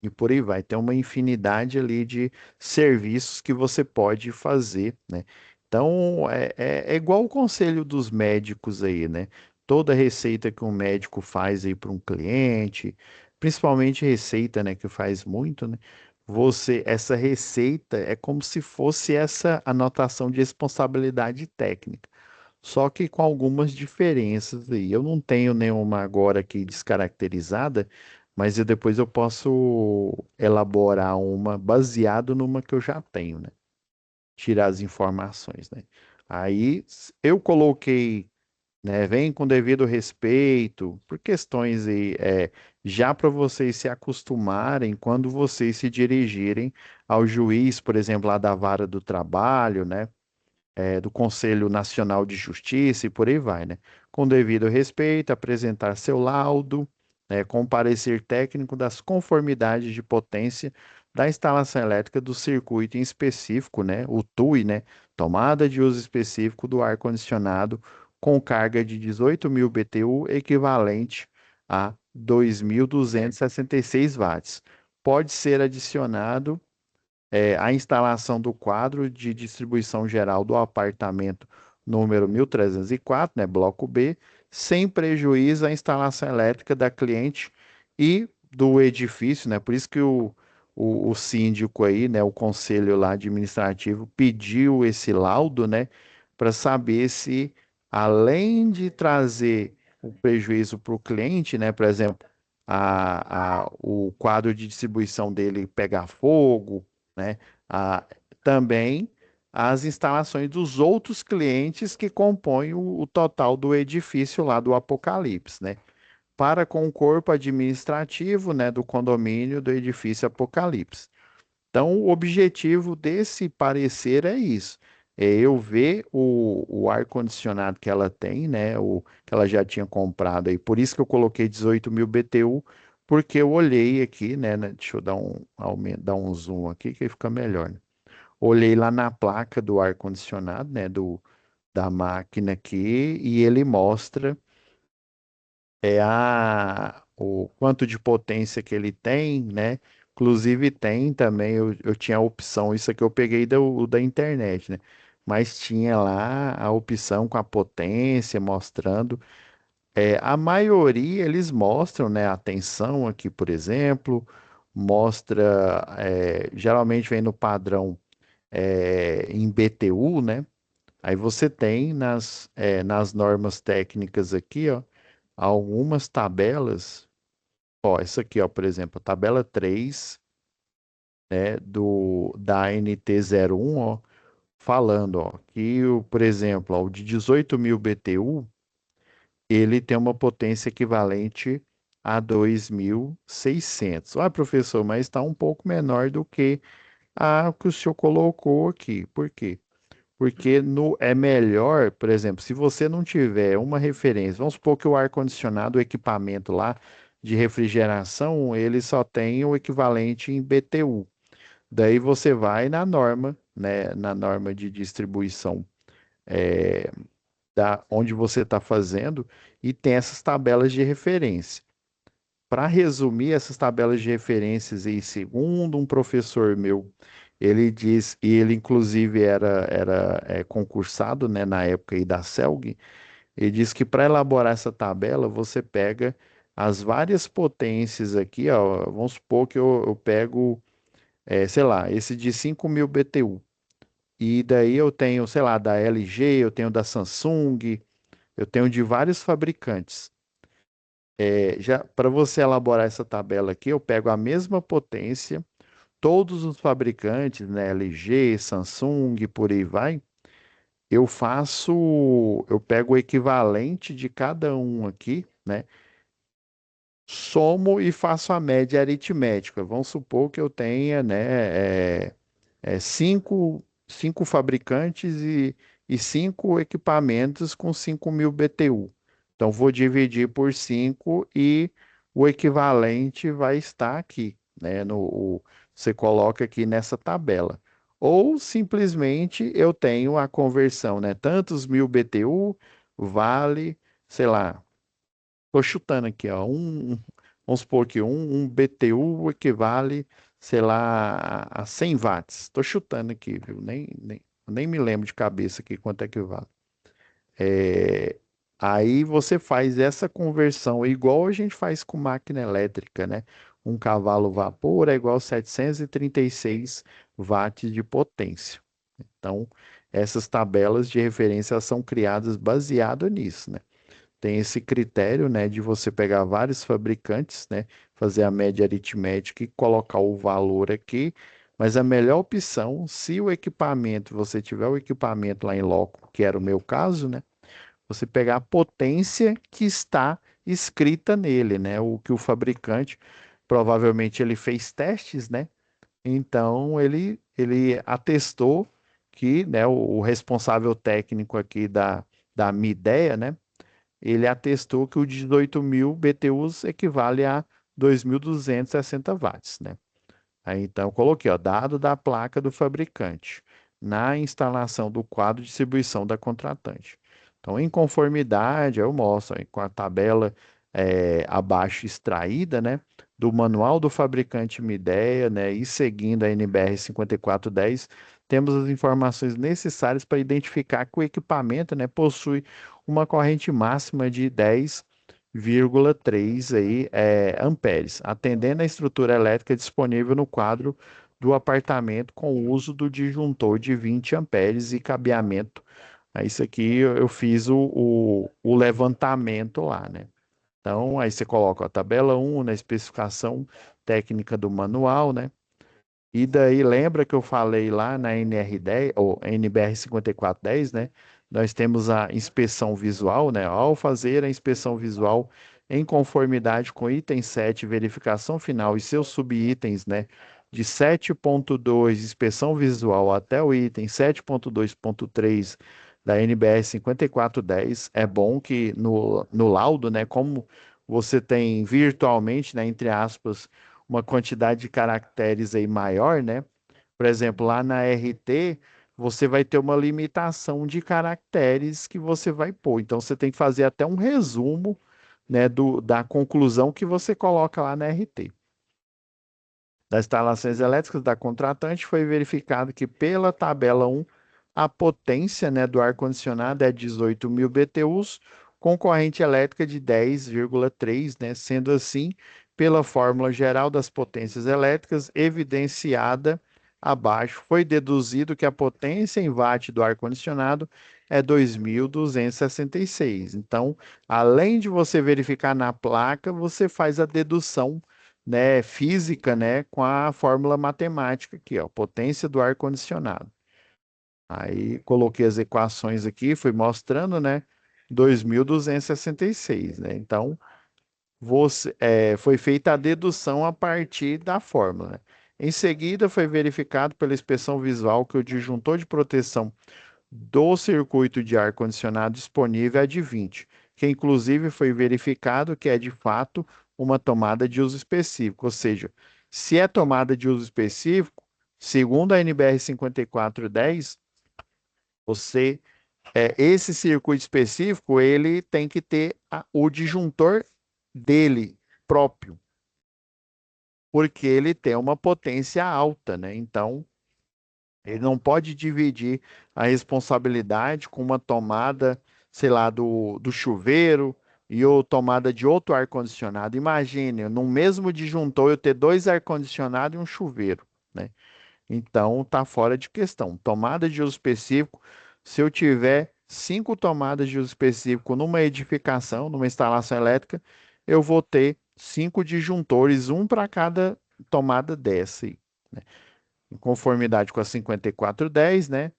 Speaker 1: e por aí vai. Tem uma infinidade ali de serviços que você pode fazer, né? Então, é igual o conselho dos médicos aí, né? Toda receita que um médico faz aí para um cliente, principalmente receita, né, que faz muito, né? Essa receita é como se fosse essa anotação de responsabilidade técnica, só que com algumas diferenças aí. Eu não tenho nenhuma agora aqui descaracterizada, mas depois eu posso elaborar uma baseado numa que eu já tenho, né? Tirar as informações, né? Aí eu coloquei, né? Vem com devido respeito, por questões aí, já para vocês se acostumarem quando vocês se dirigirem ao juiz, por exemplo, lá da vara do trabalho, né? Do Conselho Nacional de Justiça e por aí vai, né? Com devido respeito, apresentar seu laudo, né, com parecer técnico das conformidades de potência da instalação elétrica do circuito em específico, né? O TUI, né? Tomada de uso específico do ar-condicionado com carga de 18.000 BTU, equivalente a 2.266 watts. Pode ser adicionado a instalação do quadro de distribuição geral do apartamento número 1304, né, bloco B, sem prejuízo à instalação elétrica da cliente e do edifício, né? Por isso que o síndico aí, né, o conselho lá administrativo pediu esse laudo, né, para saber se além de trazer o prejuízo para o cliente, né, por exemplo, o quadro de distribuição dele pegar fogo, né? Ah, também as instalações dos outros clientes que compõem o total do edifício lá do Apocalipse, né? Para com o corpo administrativo, né, do condomínio do edifício Apocalipse. Então, o objetivo desse parecer é isso. eu ver o ar-condicionado que ela tem, né? O que ela já tinha comprado aí. Por isso que eu coloquei 18.000 BTU, porque eu olhei aqui, deixa eu dar dar um zoom aqui que fica melhor, né? Olhei lá na placa do ar-condicionado, né? Da máquina aqui, e ele mostra o quanto de potência que ele tem, né? Inclusive tem também, eu tinha a opção, isso aqui eu peguei da internet, né? Mas tinha lá a opção com a potência mostrando. A maioria eles mostram, né? A tensão aqui, por exemplo, mostra, geralmente vem no padrão em BTU, né? Aí você tem nas normas técnicas aqui, ó, algumas tabelas. Ó, essa aqui, ó, por exemplo, a tabela 3, né, da ANT 01, ó, falando, ó, que, por exemplo, ó, o de 18.000 BTU, ele tem uma potência equivalente a 2.600. Ah, professor, mas está um pouco menor do que a que o senhor colocou aqui. Por quê? Porque é melhor, por exemplo, se você não tiver uma referência, vamos supor que o ar-condicionado, o equipamento lá de refrigeração, ele só tem o equivalente em BTU. Daí você vai na norma, né, na norma de distribuição onde você está fazendo e tem essas tabelas de referência. Para resumir essas tabelas de referências aí, segundo um professor meu, ele diz, e ele inclusive era concursado, né, na época aí da CELG, ele diz que para elaborar essa tabela, você pega as várias potências aqui, ó, vamos supor que eu pego, sei lá, esse de 5.000 BTU, e daí eu tenho, sei lá, da LG, eu tenho da Samsung, eu tenho de vários fabricantes. Já para você elaborar essa tabela aqui, eu pego a mesma potência, todos os fabricantes, né, LG, Samsung, por aí vai. Eu pego o equivalente de cada um aqui, né? Somo e faço a média aritmética. Vamos supor que eu tenha, né, cinco fabricantes e cinco equipamentos com 5.000 BTU. Então, vou dividir por 5 e o equivalente vai estar aqui, né? Você coloca aqui nessa tabela. Ou simplesmente eu tenho a conversão, né? Tantos mil BTU vale, sei lá, estou chutando aqui, ó, vamos supor que um BTU equivale, sei lá, a 100 watts. Estou chutando aqui, viu? Nem me lembro de cabeça aqui quanto é que vale. É, Aí você faz essa conversão igual a gente faz com máquina elétrica, né? Um cavalo vapor é igual a 736 watts de potência. Então, essas tabelas de referência são criadas baseado nisso, né? Tem esse critério, né, de você pegar vários fabricantes, né, fazer a média aritmética e colocar o valor aqui. Mas a melhor opção, se o equipamento, você tiver o equipamento lá em loco, que era o meu caso, né, você pegar a potência que está escrita nele, né, o que o fabricante, provavelmente ele fez testes, né, então ele atestou que, né, o responsável técnico aqui da minha ideia, né, ele atestou que o de 18.000 BTUs equivale a 2.260 watts, né? Aí então eu coloquei, ó, dado da placa do fabricante na instalação do quadro de distribuição da contratante. Então, em conformidade, eu mostro aí, com a tabela abaixo extraída, né, do manual do fabricante Midea, né, e seguindo a NBR 5410, temos as informações necessárias para identificar que o equipamento, né, possui uma corrente máxima de 10,3 aí, amperes, atendendo a estrutura elétrica disponível no quadro do apartamento com o uso do disjuntor de 20 amperes e cabeamento. Aí isso aqui eu fiz o levantamento lá, né? Então, aí você coloca a tabela 1 na especificação técnica do manual, né? E daí, lembra que eu falei lá na NR10, ou NBR 5410, né? Nós temos a inspeção visual, né? Ao fazer a inspeção visual em conformidade com item 7, verificação final e seus subitens, né? de 7.2 inspeção visual até o item 7.2.3 da NBR 5410, é bom que no laudo, né, como você tem virtualmente, né, entre aspas, uma quantidade de caracteres aí maior, né? Por exemplo, lá na RT, você vai ter uma limitação de caracteres que você vai pôr. Então, você tem que fazer até um resumo, né, da conclusão que você coloca lá na RT. Das instalações elétricas da contratante, foi verificado que, pela tabela 1, a potência, né, do ar-condicionado é 18.000 BTUs, com corrente elétrica de 10,3, né, sendo assim, pela fórmula geral das potências elétricas evidenciada abaixo, foi deduzido que a potência em watt do ar-condicionado é 2.266. Então, além de você verificar na placa, você faz a dedução, né, física, né, com a fórmula matemática aqui, ó, potência do ar-condicionado. Aí coloquei as equações aqui, fui mostrando, né, 2.266, né? Então, foi feita a dedução a partir da fórmula, né? Em seguida, foi verificado pela inspeção visual que o disjuntor de proteção do circuito de ar-condicionado disponível é de 20, que inclusive foi verificado que é de fato uma tomada de uso específico, ou seja, se é tomada de uso específico, segundo a NBR 5410, você esse circuito específico, ele tem que ter o disjuntor dele próprio, porque ele tem uma potência alta, né? Então, ele não pode dividir a responsabilidade com uma tomada, sei lá, do chuveiro e ou tomada de outro ar-condicionado. Imagine, no mesmo disjuntor eu ter dois ar-condicionado e um chuveiro, né? Então, está fora de questão. Tomada de uso específico, se eu tiver 5 tomadas de uso específico numa edificação, numa instalação elétrica, eu vou ter 5 disjuntores, um para cada tomada dessa aí, né? Em conformidade com a 5410, né?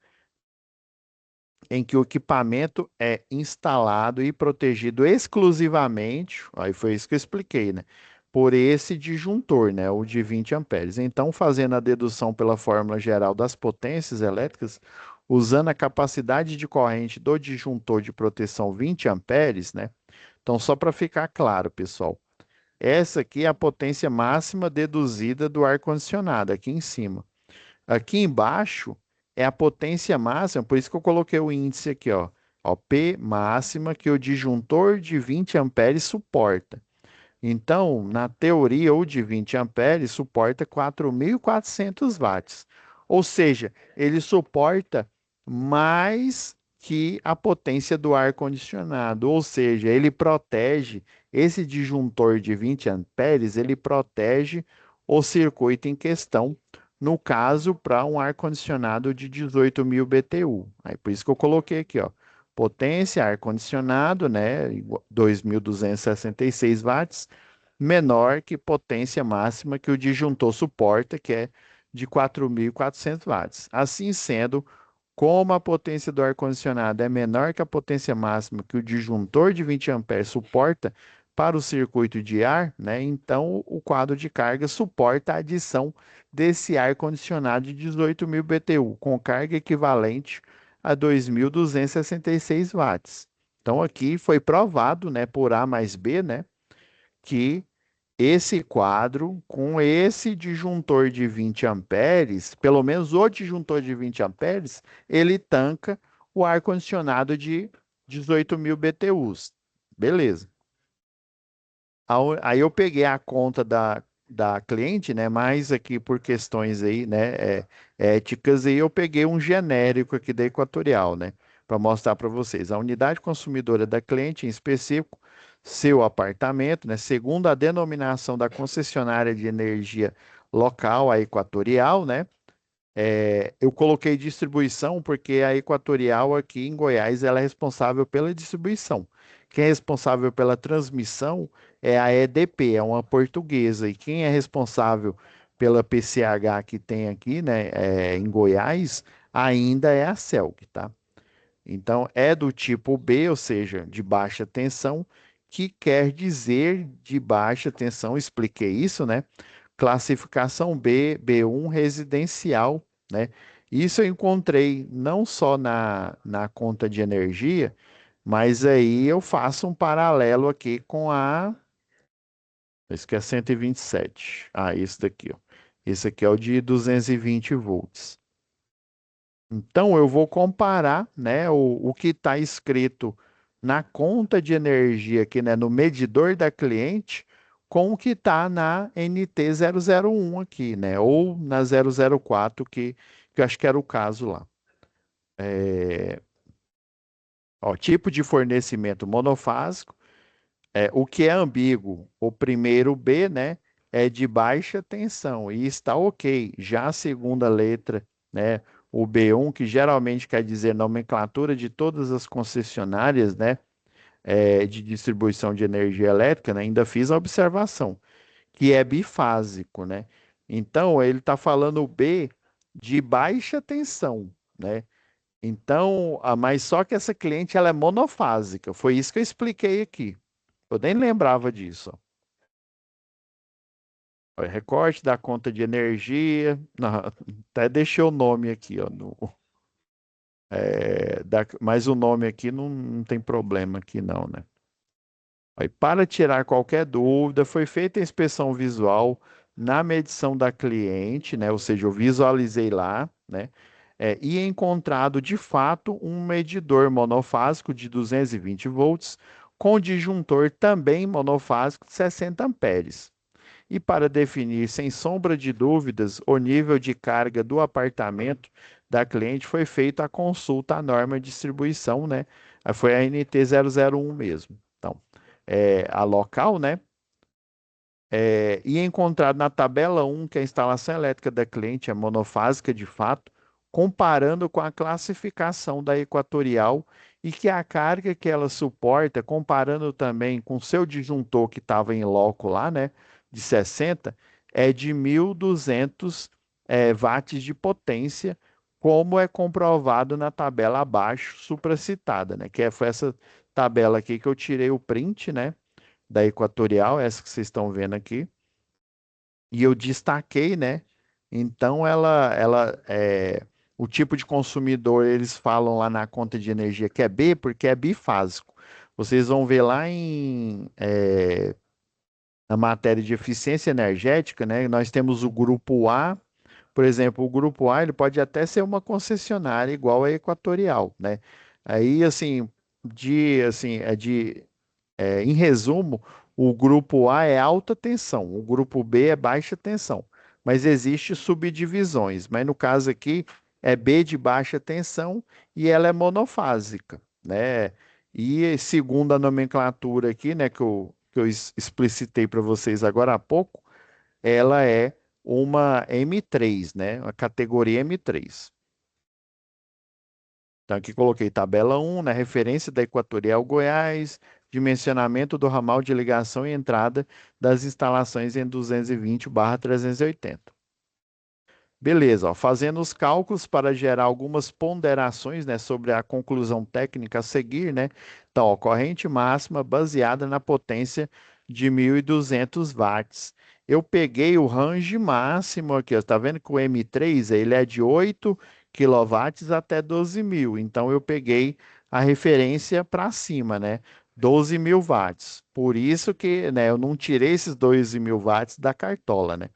Speaker 1: Em que o equipamento é instalado e protegido exclusivamente, aí foi isso que eu expliquei, né? Por esse disjuntor, né? O de 20 amperes. Então, fazendo a dedução pela fórmula geral das potências elétricas, usando a capacidade de corrente do disjuntor de proteção 20 amperes, né? Então, só para ficar claro, pessoal, essa aqui é a potência máxima deduzida do ar-condicionado, aqui em cima. Aqui embaixo é a potência máxima, por isso que eu coloquei o índice aqui, ó. Ó, P máxima que o disjuntor de 20 amperes suporta. Então, na teoria, o de 20 amperes suporta 4.400 watts. Ou seja, ele suporta mais que a potência do ar-condicionado. Ou seja, ele protege, esse disjuntor de 20 amperes, ele protege o circuito em questão, no caso, para um ar-condicionado de 18.000 BTU. Aí, por isso que eu coloquei aqui, ó. Potência, ar-condicionado, né? 2.266 watts, menor que potência máxima que o disjuntor suporta, que é de 4.400 watts. Assim sendo, como a potência do ar-condicionado é menor que a potência máxima que o disjuntor de 20 amperes suporta para o circuito de ar, né? Então o quadro de carga suporta a adição desse ar-condicionado de 18.000 BTU, com carga equivalente a 2.266 watts. Então aqui foi provado, né, por A mais B, né, que esse quadro, com esse disjuntor de 20 amperes, pelo menos o disjuntor de 20 amperes, ele tanca o ar-condicionado de 18.000 BTUs. Beleza. Aí eu peguei a conta da cliente, né? Mas aqui por questões aí, né? Éticas, e eu peguei um genérico aqui da Equatorial, né? Para mostrar para vocês. A unidade consumidora da cliente, em específico, seu apartamento, né? Segundo a denominação da concessionária de energia local, a Equatorial, né? Eu coloquei distribuição porque a Equatorial aqui em Goiás ela é responsável pela distribuição. Quem é responsável pela transmissão é a EDP, é uma portuguesa. E quem é responsável pela PCH que tem aqui, né, em Goiás, ainda é a CELG, tá? Então é do tipo B, ou seja, de baixa tensão, que quer dizer de baixa tensão, expliquei isso, né? classificação B, B1 residencial, né? Isso eu encontrei não só na conta de energia, mas aí eu faço um paralelo aqui com esse aqui é 127. Ah, esse daqui, ó. Esse aqui é o de 220 volts. Então, eu vou comparar, né, o que está escrito na conta de energia aqui, né, no medidor da cliente, com o que está na NT 001 aqui, né, ou na 004, que eu acho que era o caso lá. Ó, tipo de fornecimento monofásico, o que é ambíguo, o primeiro B, né, é de baixa tensão e está ok. Já a segunda letra, né, o B1, que geralmente quer dizer nomenclatura de todas as concessionárias, né, de distribuição de energia elétrica, né, ainda fiz a observação, que é bifásico, né? Então, ele está falando B de baixa tensão, né? Então, mas só que essa cliente ela é monofásica. Foi isso que eu expliquei aqui. Eu nem lembrava disso. Ó. Recorte da conta de energia. Não, até deixei o nome aqui, ó, mas o nome aqui não tem problema aqui não, né? Aí, para tirar qualquer dúvida, foi feita a inspeção visual na medição da cliente, né? Ou seja, eu visualizei lá, né? E encontrado de fato um medidor monofásico de 220 volts com disjuntor também monofásico de 60 amperes. E para definir, sem sombra de dúvidas, o nível de carga do apartamento da cliente, foi feita a consulta à norma de distribuição, né? Foi a NT 001 mesmo. Então, a local, né? E encontrado na tabela 1 que a instalação elétrica da cliente é monofásica de fato, comparando com a classificação da Equatorial e que a carga que ela suporta, comparando também com o seu disjuntor que estava em loco lá, né, de 60, é de 1.200 watts de potência, como é comprovado na tabela abaixo, supracitada, né, foi essa tabela aqui que eu tirei o print, né, da Equatorial, essa que vocês estão vendo aqui, e eu destaquei, né? Então o tipo de consumidor eles falam lá na conta de energia que é B, porque é bifásico. Vocês vão ver lá na matéria de eficiência energética, né? Nós temos o grupo A, por exemplo, o grupo A ele pode até ser uma concessionária igual a Equatorial, né? Aí assim, em resumo, o grupo A é alta tensão, o grupo B é baixa tensão, mas existe subdivisões. Mas no caso aqui é B de baixa tensão e ela é monofásica, né? E segundo a nomenclatura aqui, né, que eu explicitei para vocês agora há pouco, ela é uma M3, né? Uma categoria M3. Então, aqui coloquei tabela 1, na referência da Equatorial Goiás, dimensionamento do ramal de ligação e entrada das instalações em 220/380. Beleza, ó, fazendo os cálculos para gerar algumas ponderações, né, sobre a conclusão técnica a seguir, né? Então, ó, corrente máxima baseada na potência de 1.200 watts. Eu peguei o range máximo aqui, ó, tá vendo que o M3 ele é de 8 quilowatts até 12.000. Então, eu peguei a referência para cima, né? 12.000 watts. Por isso que, né, eu não tirei esses 12.000 watts da cartola, né?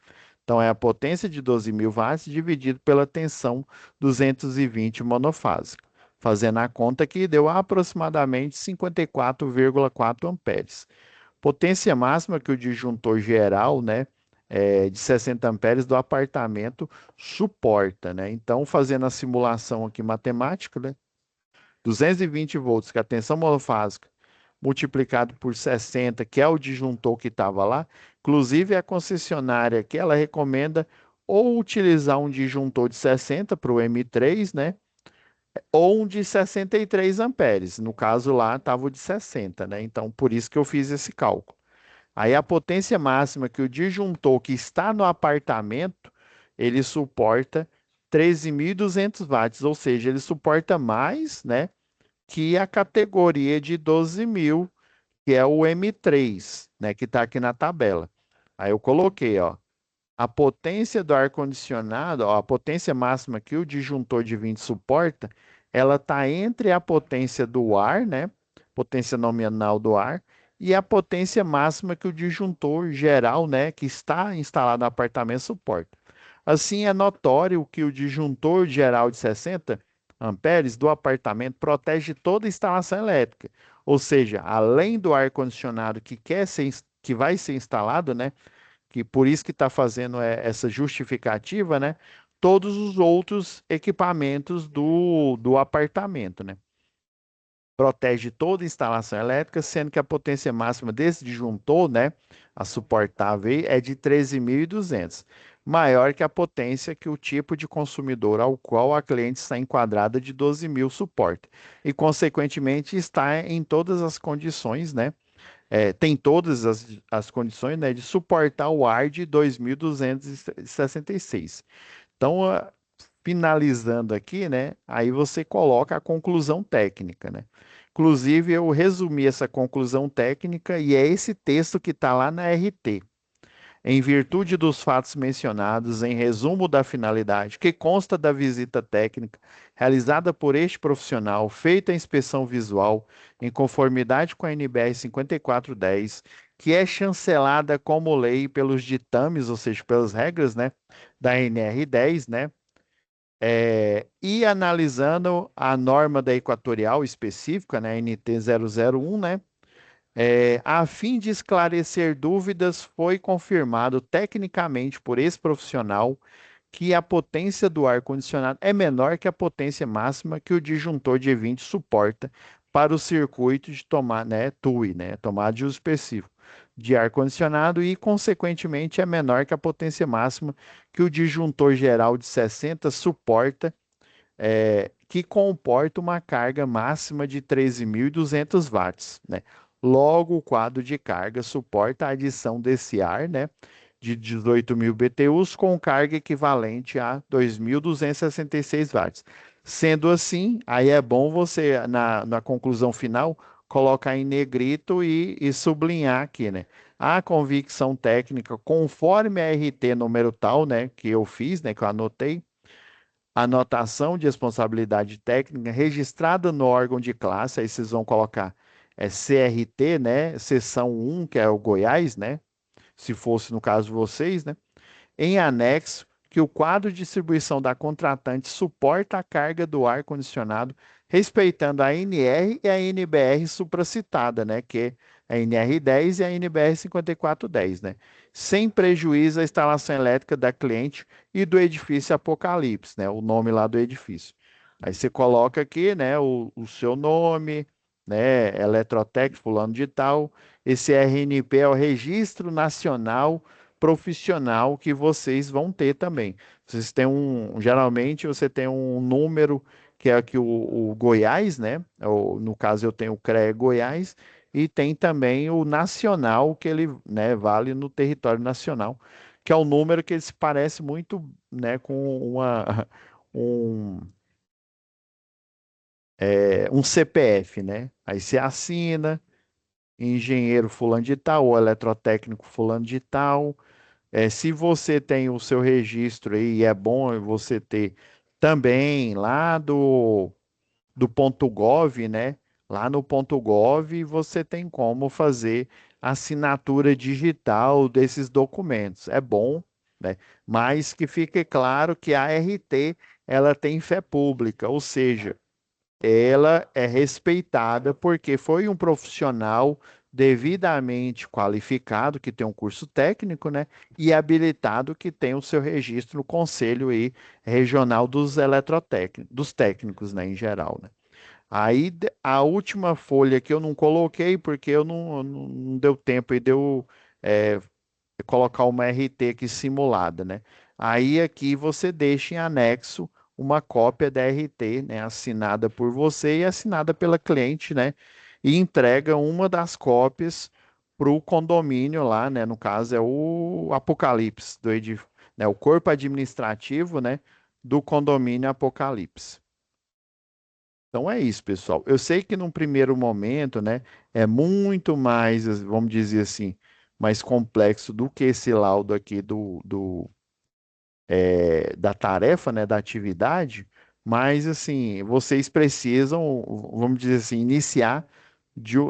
Speaker 1: Então, é a potência de 12.000 watts dividido pela tensão 220 monofásica, fazendo a conta que deu aproximadamente 54,4 amperes. Potência máxima que o disjuntor geral, né, de 60 amperes do apartamento suporta, né? Então, fazendo a simulação aqui matemática, né, 220 volts, que é a tensão monofásica, multiplicado por 60, que é o disjuntor que estava lá. Inclusive, a concessionária que ela recomenda ou utilizar um disjuntor de 60 para o M3, né? Ou um de 63 amperes. No caso lá, estava o de 60, né? Então, por isso que eu fiz esse cálculo. Aí, a potência máxima que o disjuntor que está no apartamento, ele suporta 13.200 watts, ou seja, ele suporta mais, né? Que a categoria de 12.000, que é o M3, né, que está aqui na tabela. Aí eu coloquei, ó, a potência do ar-condicionado, ó, a potência máxima que o disjuntor de 20 suporta, ela está entre a potência do ar, né? Potência nominal do ar, e a potência máxima que o disjuntor geral, né, que está instalado no apartamento suporta. Assim, é notório que o disjuntor geral de 60 amperes do apartamento protege toda a instalação elétrica. Ou seja, além do ar-condicionado que vai ser instalado, né? Que por isso que está fazendo essa justificativa, né? Todos os outros equipamentos do apartamento, né? Protege toda a instalação elétrica, sendo que a potência máxima desse disjuntor, né, a suportável, aí, é de 13.200, maior que a potência que o tipo de consumidor ao qual a cliente está enquadrada de 12.000 suporta, e, consequentemente, está em todas as condições, né, tem todas as condições, né, de suportar o ar de 2.266. Então, finalizando aqui, né, aí você coloca a conclusão técnica, né? Inclusive, eu resumi essa conclusão técnica e é esse texto que está lá na RT. Em virtude dos fatos mencionados, em resumo da finalidade, que consta da visita técnica realizada por este profissional, feita a inspeção visual, em conformidade com a NBR 5410, que é chancelada como lei pelos ditames, ou seja, pelas regras, né, da NR10, né, e analisando a norma da Equatorial específica, né, NT 001, né, a fim de esclarecer dúvidas, foi confirmado tecnicamente por esse profissional que a potência do ar-condicionado é menor que a potência máxima que o disjuntor de 20 suporta para o circuito de tomada, né, TUI, né, tomada de uso específico de ar-condicionado e, consequentemente, é menor que a potência máxima que o disjuntor geral de 60 suporta, que comporta uma carga máxima de 13.200 watts, né? Logo, o quadro de carga suporta a adição desse ar, né, de 18.000 BTUs com carga equivalente a 2.266 watts. Sendo assim, aí é bom você, na conclusão final, colocar em negrito e sublinhar aqui, né? A convicção técnica, conforme a RT número tal, né, que eu fiz, né, que eu anotei, anotação de responsabilidade técnica registrada no órgão de classe, aí vocês vão colocar CRT, né, seção 1, que é o Goiás, né, se fosse no caso de vocês, né, em anexo que o quadro de distribuição da contratante suporta a carga do ar-condicionado, respeitando a NR e a NBR supracitada, né, que é a NR10 e a NBR 5410, né, sem prejuízo à instalação elétrica da cliente e do edifício Apocalipse, né, o nome lá do edifício. Aí você coloca aqui, né, o seu nome, né, Eletrotec, fulano de tal. Esse RNP é o Registro Nacional Profissional que vocês vão ter também. Vocês têm geralmente você tem um número que é aqui o Goiás, né? No caso eu tenho o CREA Goiás e tem também o nacional que ele, né, vale no território nacional, que é o número que ele se parece muito, né, com um, um CPF, né? Aí você assina, engenheiro fulano de tal, ou eletrotécnico fulano de tal. Se você tem o seu registro aí, é bom você ter também lá do ponto .gov, né? Lá no ponto .gov você tem como fazer assinatura digital desses documentos. É bom, né? Mas que fique claro que a RT ela tem fé pública, ou seja, ela é respeitada porque foi um profissional devidamente qualificado, que tem um curso técnico, né, e habilitado que tem o seu registro no Conselho aí, Regional dos Eletrotécnicos, dos técnicos, né, em geral, né. Aí a última folha que eu não coloquei porque eu não deu tempo e deu é, colocar uma RT aqui simulada, né? Aí aqui você deixa em anexo uma cópia da RT, né, assinada por você e assinada pela cliente, né? E entrega uma das cópias para o condomínio lá, né? No caso é o Apocalipse do edifício, né? O corpo administrativo, né? Do condomínio Apocalipse. Então é isso, pessoal. Eu sei que num primeiro momento, né, é muito mais, vamos dizer assim, mais complexo do que esse laudo aqui da tarefa, né, da atividade, mas assim, vocês precisam, vamos dizer assim, iniciar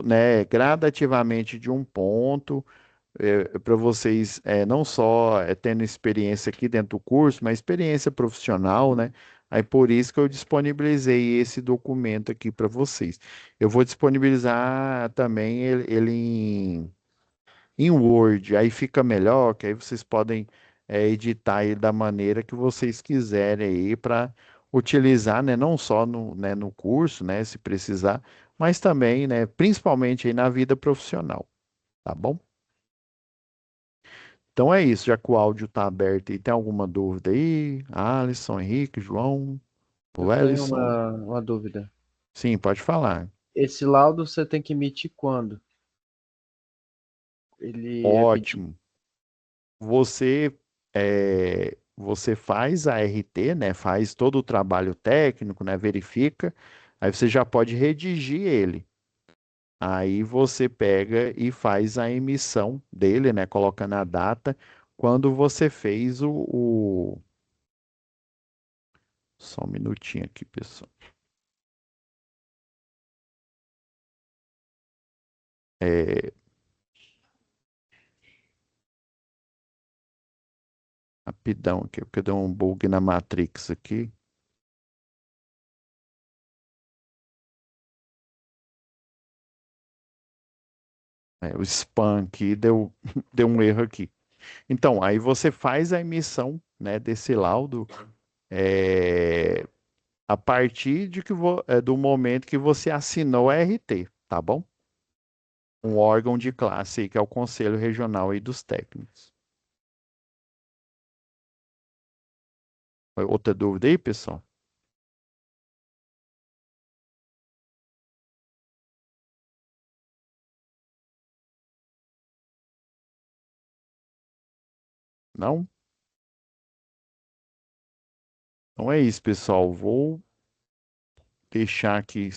Speaker 1: né, gradativamente de um ponto, para vocês não só tendo experiência aqui dentro do curso, mas experiência profissional, né? Aí por isso que eu disponibilizei esse documento aqui para vocês. Eu vou disponibilizar também ele em Word, aí fica melhor, que aí vocês podem editar ele da maneira que vocês quiserem aí para utilizar, né, não só no curso, né, se precisar, mas também, né, principalmente aí na vida profissional, tá bom? Então é isso, já que o áudio está aberto e tem alguma dúvida aí? Alisson, Henrique, João,
Speaker 2: Eu
Speaker 1: o
Speaker 2: tenho
Speaker 1: Ellison?
Speaker 2: uma dúvida.
Speaker 1: Sim, pode falar.
Speaker 2: Esse laudo você tem que emitir quando? Ele é pedido.
Speaker 1: Ótimo. Você faz a RT, né? Faz todo o trabalho técnico, né? Verifica. Aí você já pode redigir ele. Aí você pega e faz a emissão dele, né? Coloca na data quando você fez Só um minutinho aqui, pessoal. É, rapidão aqui, porque deu um bug na Matrix aqui. O spam aqui deu, deu um erro aqui. Então, aí você faz a emissão, né, desse laudo é, a partir do momento que você assinou a RT, tá bom? Um órgão de classe aí, que é o Conselho Regional aí dos Técnicos. Outra dúvida aí, pessoal? Não? Então é isso, pessoal. Vou deixar aqui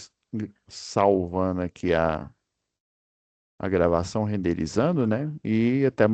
Speaker 1: salvando aqui a gravação, renderizando, né? E até amanhã.